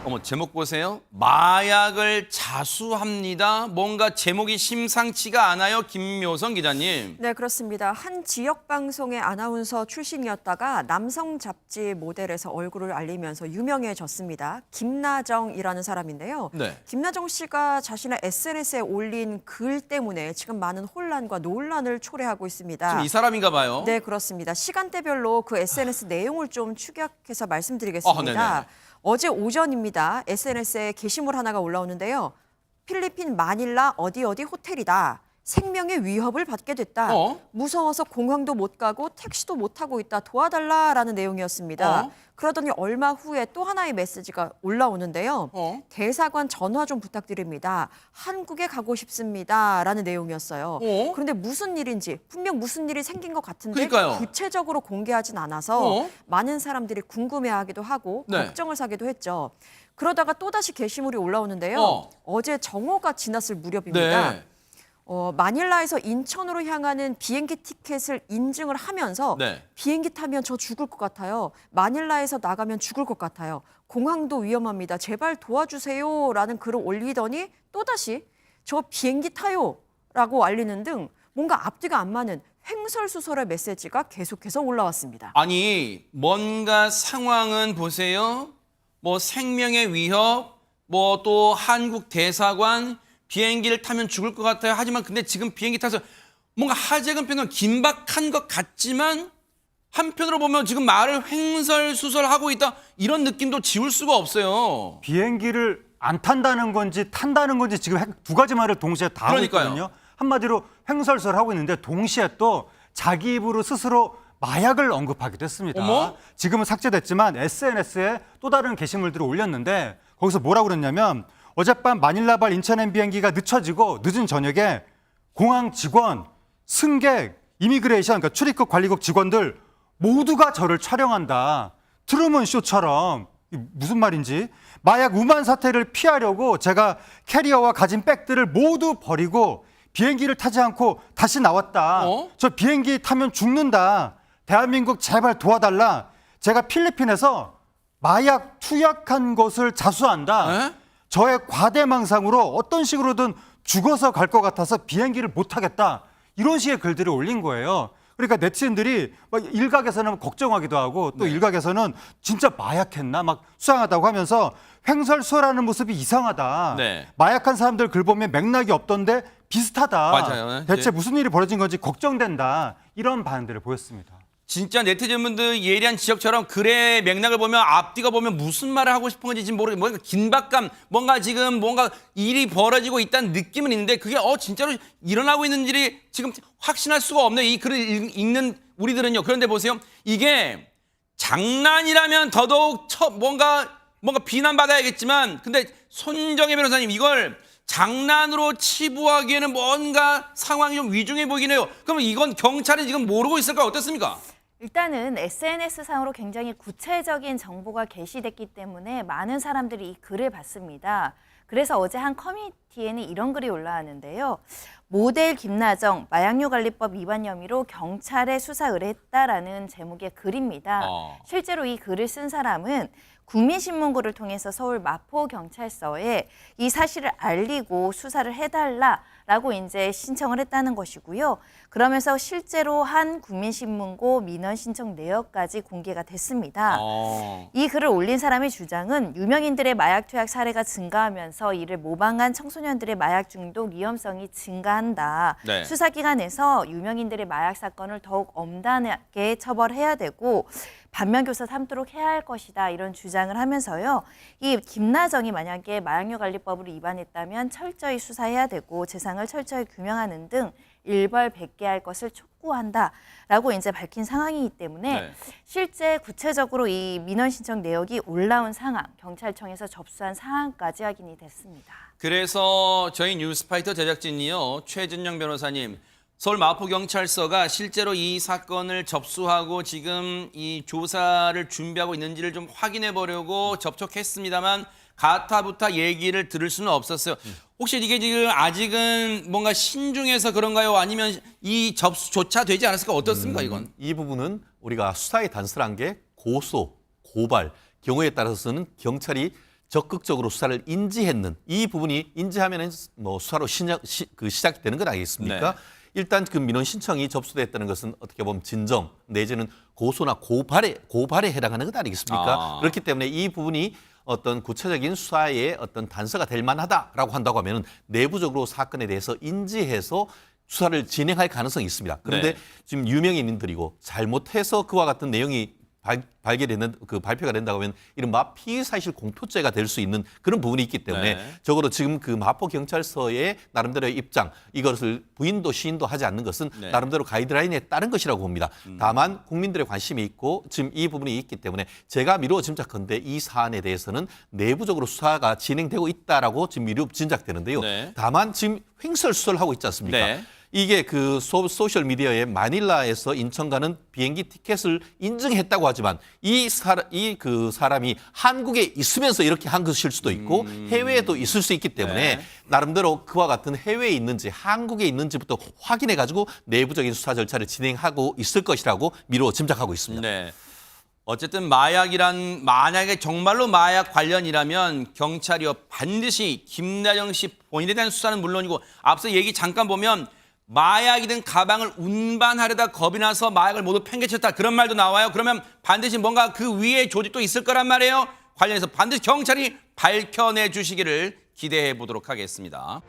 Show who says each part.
Speaker 1: 어머, 제목 보세요. 마약을 자수합니다. 뭔가 제목이 심상치가 않아요. 김묘성 기자님.
Speaker 2: 네, 그렇습니다. 한 지역 방송의 아나운서 출신이었다가 남성 잡지 모델에서 얼굴을 알리면서 유명해졌습니다. 김나정이라는 사람인데요.
Speaker 1: 네.
Speaker 2: 김나정 씨가 자신의 SNS에 올린 글 때문에 지금 많은 혼란과 논란을 초래하고 있습니다.
Speaker 1: 지금 이 사람인가 봐요.
Speaker 2: 네, 그렇습니다. 시간대별로 그 SNS 내용을 좀 축약해서 말씀드리겠습니다.
Speaker 1: 네네.
Speaker 2: 어제 오전입니다. SNS에 게시물 하나가 올라오는데요. 필리핀 마닐라 어디 호텔이다. 생명의 위협을 받게 됐다. 무서워서 공항도 못 가고 택시도 못 타고 있다. 도와달라라는 내용이었습니다. 그러더니 얼마 후에 또 하나의 메시지가 올라오는데요. 대사관 전화 좀 부탁드립니다. 한국에 가고 싶습니다라는 내용이었어요. 그런데 무슨 일인지 분명 무슨 일이 생긴 것 같은데
Speaker 1: 그러니까요.
Speaker 2: 구체적으로 공개하진 않아서 많은 사람들이 궁금해하기도 하고
Speaker 1: 네.
Speaker 2: 걱정을 사기도 했죠. 그러다가 또다시 게시물이 올라오는데요. 어제 정오가 지났을 무렵입니다.
Speaker 1: 네.
Speaker 2: 마닐라에서 인천으로 향하는 비행기 티켓을 인증을 하면서
Speaker 1: 네.
Speaker 2: 비행기 타면 저 죽을 것 같아요. 마닐라에서 나가면 죽을 것 같아요. 공항도 위험합니다. 제발 도와주세요라는 글을 올리더니 또다시 저 비행기 타요라고 알리는 등 뭔가 앞뒤가 안 맞는 횡설수설의 메시지가 계속해서 올라왔습니다.
Speaker 1: 아니, 뭔가 상황은 보세요. 뭐 생명의 위협, 뭐 또 한국 대사관, 비행기를 타면 죽을 것 같아요. 하지만 근데 지금 비행기 타서 뭔가 하재근평은 긴박한 것 같지만 한편으로 보면 지금 말을 횡설수설하고 있다. 이런 느낌도 지울 수가 없어요.
Speaker 3: 비행기를 안 탄다는 건지 탄다는 건지 지금 두 가지 말을 동시에 다 하고
Speaker 1: 그러니까요.
Speaker 3: 있거든요. 한마디로 횡설설하고 있는데 동시에 또 자기 입으로 스스로 마약을 언급하기도 했습니다.
Speaker 1: 어머?
Speaker 3: 지금은 삭제됐지만 SNS에 또 다른 게시물들을 올렸는데 거기서 뭐라고 그랬냐면 어젯밤 마닐라발 인천행 비행기가 늦춰지고 늦은 저녁에 공항 직원, 승객, 이미그레이션, 그러니까 출입국 관리국 직원들 모두가 저를 촬영한다. 트루먼 쇼처럼 무슨 말인지 마약 우만 사태를 피하려고 제가 캐리어와 가진 백들을 모두 버리고 비행기를 타지 않고 다시 나왔다. 저 비행기 타면 죽는다. 대한민국 제발 도와달라. 제가 필리핀에서 마약 투약한 것을 자수한다.
Speaker 1: 에?
Speaker 3: 저의 과대망상으로 어떤 식으로든 죽어서 갈 것 같아서 비행기를 못 타겠다. 이런 식의 글들을 올린 거예요. 그러니까 네티즌들이 막 일각에서는 걱정하기도 하고 또 일각에서는 진짜 마약했나 막 수상하다고 하면서 횡설수설하는 모습이 이상하다.
Speaker 1: 네.
Speaker 3: 마약한 사람들 글 보면 맥락이 없던데 비슷하다.
Speaker 1: 맞아요.
Speaker 3: 대체
Speaker 1: 예.
Speaker 3: 무슨 일이 벌어진 건지 걱정된다. 이런 반응들을 보였습니다.
Speaker 1: 진짜 네티즌분들 예리한 지적처럼 글의 맥락을 보면 앞뒤가 보면 무슨 말을 하고 싶은 건지 지금 모르겠어요. 뭔가 긴박감, 뭔가 지금 뭔가 일이 벌어지고 있다는 느낌은 있는데 그게 진짜로 일어나고 있는 일이 지금 확신할 수가 없네요. 이 글을 읽는 우리들은요. 그런데 보세요. 이게 장난이라면 더더욱 뭔가 비난받아야겠지만 근데 손정혜 변호사님 이걸 장난으로 치부하기에는 뭔가 상황이 좀 위중해 보이긴 해요. 그러면 이건 경찰이 지금 모르고 있을까 어떻습니까?
Speaker 4: 일단은 SNS상으로 굉장히 구체적인 정보가 게시됐기 때문에 많은 사람들이 이 글을 봤습니다. 그래서 어제 한 커뮤니티에는 이런 글이 올라왔는데요. 모델 김나정 마약류관리법 위반 혐의로 경찰에 수사 의뢰했다라는 제목의 글입니다. 실제로 이 글을 쓴 사람은 국민신문고를 통해서 서울 마포경찰서에 이 사실을 알리고 수사를 해달라라고 이제 신청을 했다는 것이고요. 그러면서 실제로 한 국민신문고 민원 신청 내역까지 공개가 됐습니다. 이 글을 올린 사람의 주장은 유명인들의 마약 투약 사례가 증가하면서 이를 모방한 청소년들의 마약 중독 위험성이 증가한다.
Speaker 1: 네.
Speaker 4: 수사기관에서 유명인들의 마약 사건을 더욱 엄단하게 처벌해야 되고 반면교사 삼도록 해야 할 것이다 이런 주장을 하면서요. 이 김나정이 만약에 마약류관리법을 위반했다면 철저히 수사해야 되고 재상을 철저히 규명하는 등 일벌백계할 것을 촉구한다라고 이제 밝힌 상황이기 때문에 실제 구체적으로 이 민원 신청 내역이 올라온 상황, 경찰청에서 접수한 상황까지 확인이 됐습니다.
Speaker 1: 그래서 저희 뉴스파이터 제작진이요. 최진영 변호사님. 서울 마포경찰서가 실제로 이 사건을 접수하고 지금 이 조사를 준비하고 있는지를 좀 확인해 보려고 접촉했습니다만 가타부타 얘기를 들을 수는 없었어요. 혹시 이게 지금 아직은 뭔가 신중해서 그런가요? 아니면 이 접수조차 되지 않았을까? 어떻습니까, 이건?
Speaker 5: 이 부분은 우리가 수사의 단순한 게 고소, 고발, 경우에 따라서는 경찰이 적극적으로 수사를 인지했는 이 부분이 인지하면은 뭐 수사로 시작이 되는 건 아니겠습니까?
Speaker 1: 네.
Speaker 5: 일단 그 민원 신청이 접수됐다는 것은 어떻게 보면 진정 내지는 고소나 고발에 해당하는 것 아니겠습니까? 그렇기 때문에 이 부분이 어떤 구체적인 수사의 어떤 단서가 될 만하다라고 한다고 하면은 내부적으로 사건에 대해서 인지해서 수사를 진행할 가능성이 있습니다. 그런데
Speaker 1: 네.
Speaker 5: 지금 유명인들이고 잘못해서 그와 같은 내용이 발견되는 그 발표가 된다고 하면 이른바 피의사실 공표죄가 될 수 있는 그런 부분이 있기 때문에
Speaker 1: 네.
Speaker 5: 적어도 지금 그 마포 경찰서의 나름대로의 입장 이것을 부인도 시인도 하지 않는 것은
Speaker 1: 네.
Speaker 5: 나름대로 가이드라인에 따른 것이라고 봅니다. 다만 국민들의 관심이 있고 지금 이 부분이 있기 때문에 제가 미루어 짐작컨대 이 사안에 대해서는 내부적으로 수사가 진행되고 있다라고 지금 미루어 짐작되는데요.
Speaker 1: 네.
Speaker 5: 다만 지금 횡설수설을 하고 있지 않습니까?
Speaker 1: 네.
Speaker 5: 이게 그 소셜 미디어에 마닐라에서 인천 가는 비행기 티켓을 인증했다고 하지만 이 사람이 한국에 있으면서 이렇게 한 것일 수도 있고 해외에도 있을 수 있기 때문에
Speaker 1: 네.
Speaker 5: 나름대로 그와 같은 해외에 있는지 한국에 있는지부터 확인해 가지고 내부적인 수사 절차를 진행하고 있을 것이라고 미루어 짐작하고 있습니다.
Speaker 1: 네. 어쨌든 마약이란 만약에 정말로 마약 관련이라면 경찰이요 반드시 김나영 씨 본인에 대한 수사는 물론이고 앞서 얘기 잠깐 보면 마약이든 가방을 운반하려다 겁이 나서 마약을 모두 팽개쳤다 그런 말도 나와요. 그러면 반드시 뭔가 그 위에 조직도 있을 거란 말이에요. 관련해서 반드시 경찰이 밝혀내 주시기를 기대해 보도록 하겠습니다.